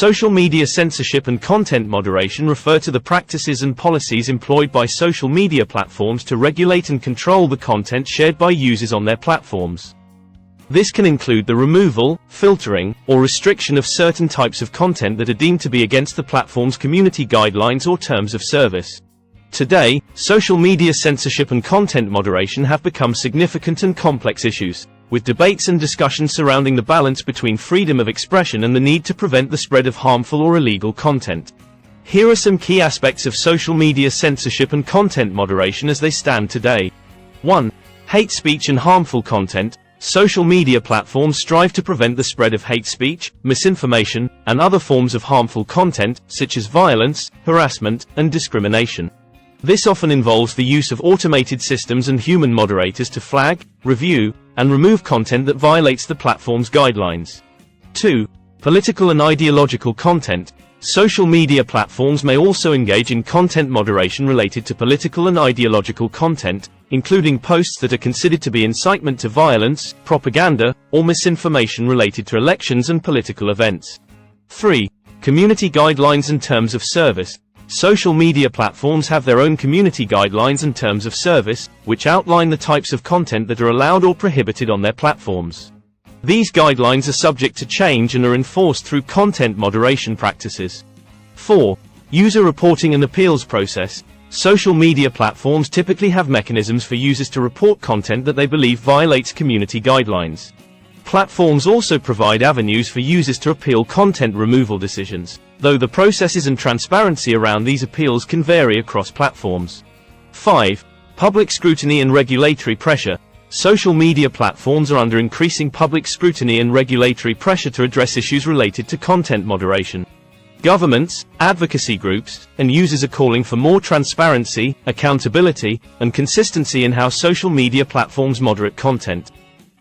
Social media censorship and content moderation refer to the practices and policies employed by social media platforms to regulate and control the content shared by users on their platforms. This can include the removal, filtering, or restriction of certain types of content that are deemed to be against the platform's community guidelines or terms of service. Today, social media censorship and content moderation have become significant and complex issues, with debates and discussions surrounding the balance between freedom of expression and the need to prevent the spread of harmful or illegal content. Here are some key aspects of social media censorship and content moderation as they stand today. 1. Hate speech and harmful content. Social media platforms strive to prevent the spread of hate speech, misinformation, and other forms of harmful content, such as violence, harassment, and discrimination. This often involves the use of automated systems and human moderators to flag, review, and remove content that violates the platform's guidelines. 2. Political and ideological content. Social media platforms may also engage in content moderation related to political and ideological content, including posts that are considered to be incitement to violence, propaganda, or misinformation related to elections and political events. 3. Community guidelines and terms of service. Social media platforms have their own community guidelines and terms of service, which outline the types of content that are allowed or prohibited on their platforms. These guidelines are subject to change and are enforced through content moderation practices. 4. User reporting and appeals process. Social media platforms typically have mechanisms for users to report content that they believe violates community guidelines. Platforms also provide avenues for users to appeal content removal decisions, though the processes and transparency around these appeals can vary across platforms. 5. Public scrutiny and regulatory pressure. Social media platforms are under increasing public scrutiny and regulatory pressure to address issues related to content moderation. Governments, advocacy groups, and users are calling for more transparency, accountability, and consistency in how social media platforms moderate content.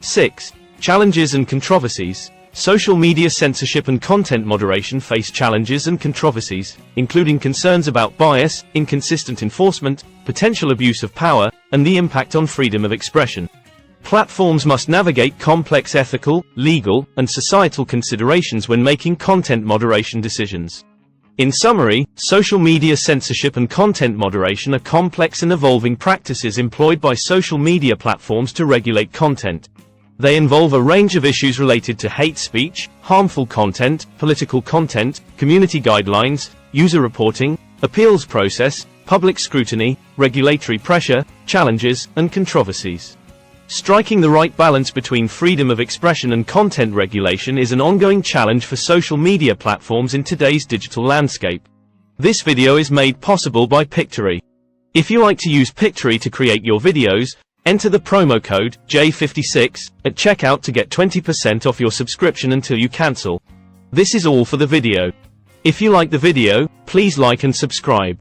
6. Challenges and controversies. Social media censorship and content moderation face challenges and controversies, including concerns about bias, inconsistent enforcement, potential abuse of power, and the impact on freedom of expression. Platforms must navigate complex ethical, legal, and societal considerations when making content moderation decisions. In summary, social media censorship and content moderation are complex and evolving practices employed by social media platforms to regulate content. They involve a range of issues related to hate speech, harmful content, political content, community guidelines, user reporting, appeals process, public scrutiny, regulatory pressure, challenges, and controversies. Striking the right balance between freedom of expression and content regulation is an ongoing challenge for social media platforms in today's digital landscape. This video is made possible by Pictory. If you like to use Pictory to create your videos, enter the promo code J56 at checkout to get 20% off your subscription until you cancel. This is all for the video. If you like the video, please like and subscribe.